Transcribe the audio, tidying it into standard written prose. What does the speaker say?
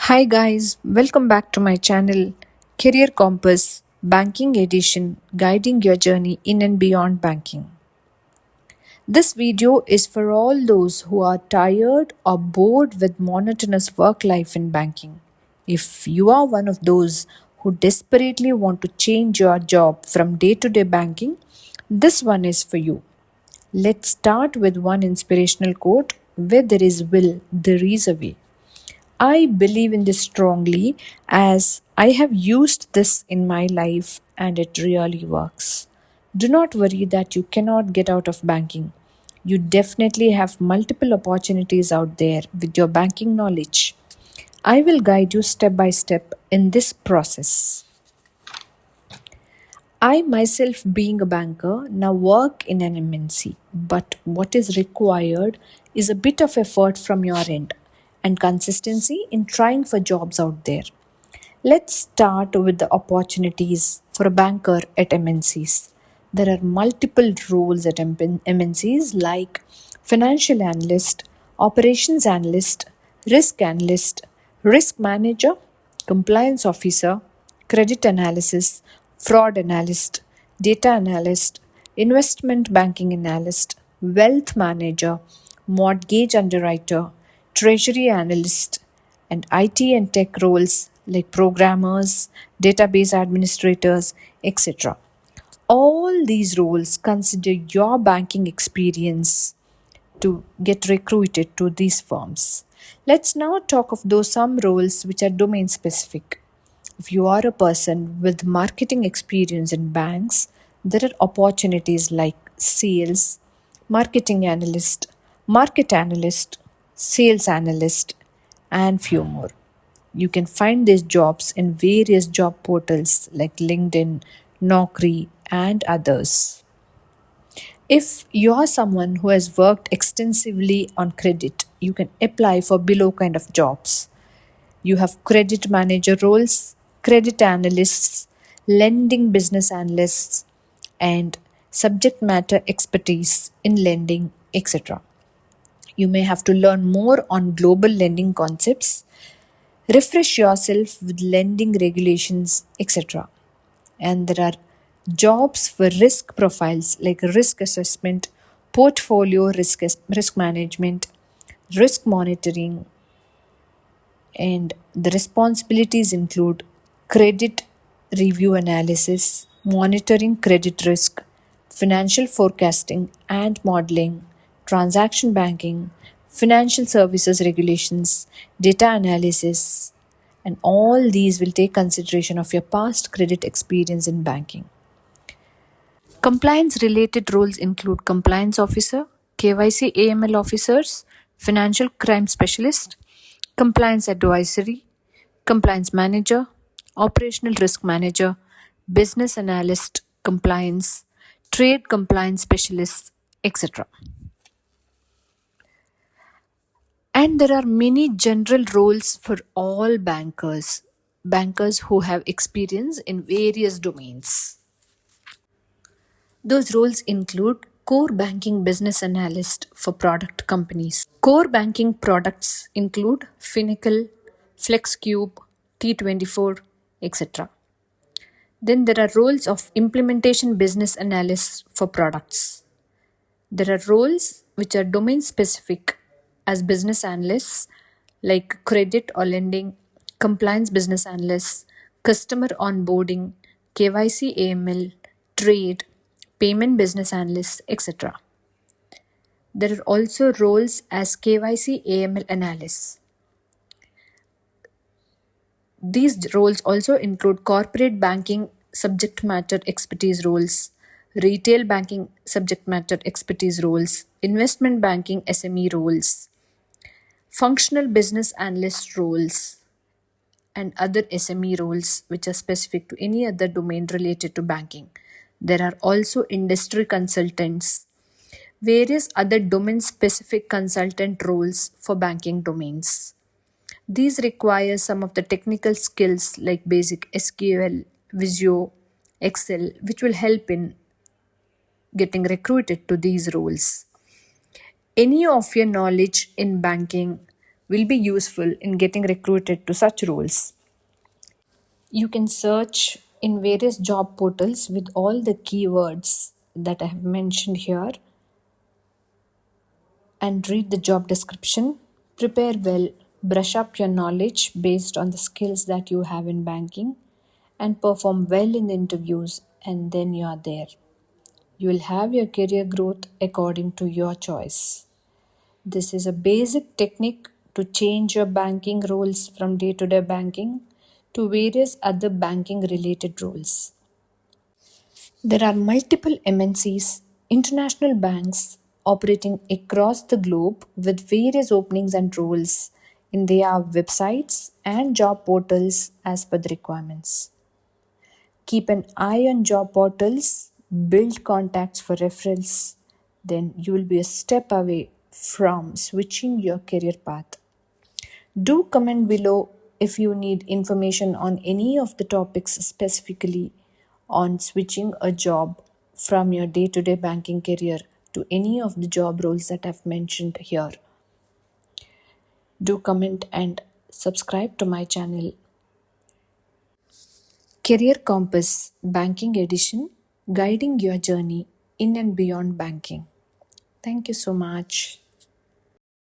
Hi guys, welcome back to my channel Career Compass Banking Edition, guiding your journey in and beyond banking. This video is for all those who are tired or bored with monotonous work life in banking. If you are one of those who desperately want to change your job from day-to-day banking, this one is for you. Let's start with one inspirational quote: where there is will, there is a way. I believe in this strongly as I have used this in my life and it really works. Do not worry that you cannot get out of banking. You definitely have multiple opportunities out there with your banking knowledge. I will guide you step by step in this process. I myself, being a banker, now work in an MNC, but what is required is a bit of effort from your end and consistency in trying for jobs out there. Let's start with the opportunities for a banker at MNCs. There are multiple roles at MNCs like financial analyst, operations analyst, risk manager, compliance officer, credit analysis, fraud analyst, data analyst, investment banking analyst, wealth manager, mortgage underwriter, treasury analyst, and IT and tech roles like programmers, database administrators, etc. All these roles consider your banking experience to get recruited to these firms. Let's now talk of those some roles which are domain specific. If you are a person with marketing experience in banks, there are opportunities like sales, marketing analyst, market analyst, sales analyst, and few more. You can find these jobs in various job portals like LinkedIn, Naukri, and others. If you are someone who has worked extensively on credit, you can apply for below kind of jobs. You have credit manager roles, credit analysts, lending business analysts, and subject matter expertise in lending, etc. You may have to learn more on global lending concepts, refresh yourself with lending regulations, etc. And there are jobs for risk profiles like risk assessment, portfolio risk management, risk monitoring, and the responsibilities include credit review analysis, monitoring credit risk, financial forecasting and modeling, transaction banking, financial services regulations, data analysis, and all these will take consideration of your past credit experience in banking. Compliance related roles include compliance officer, KYC AML officers, financial crime specialist, compliance advisory, compliance manager, operational risk manager, business analyst, compliance, trade compliance specialist, etc. And there are many general roles for all bankers who have experience in various domains. Those roles include core banking business analyst for product companies. Core banking products include Finacle, FlexCube, T24, etc. Then there are roles of implementation business analysts for products. There are roles which are domain specific as business analysts like credit or lending, compliance business analysts, customer onboarding, KYC AML, trade, payment business analysts, etc. There are also roles as KYC AML analysts. These roles also include corporate banking subject matter expertise roles, retail banking subject matter expertise roles, investment banking SME roles, functional business analyst roles, and other SME roles which are specific to any other domain related to banking. There are also industry consultants, various other domain specific consultant roles for banking domains. These require some of the technical skills like basic SQL, Visio, Excel, which will help in getting recruited to these roles. Any of your knowledge in banking will be useful in getting recruited to such roles. You can search in various job portals with all the keywords that I have mentioned here and read the job description. Prepare well, brush up your knowledge based on the skills that you have in banking, and perform well in the interviews, and then you are there. You will have your career growth according to your choice. This is a basic technique to change your banking roles from day to day banking to various other banking related roles. There are multiple MNCs, international banks operating across the globe with various openings and roles in their websites and job portals as per the requirements. Keep an eye on job portals, build contacts for referrals, then you will be a step away from switching your career path. Do comment below if you need information on any of the topics specifically on switching a job from your day to day banking career to any of the job roles that I've mentioned here. Do comment and subscribe to my channel. Career Compass Banking Edition, guiding your journey in and beyond banking. Thank you so much.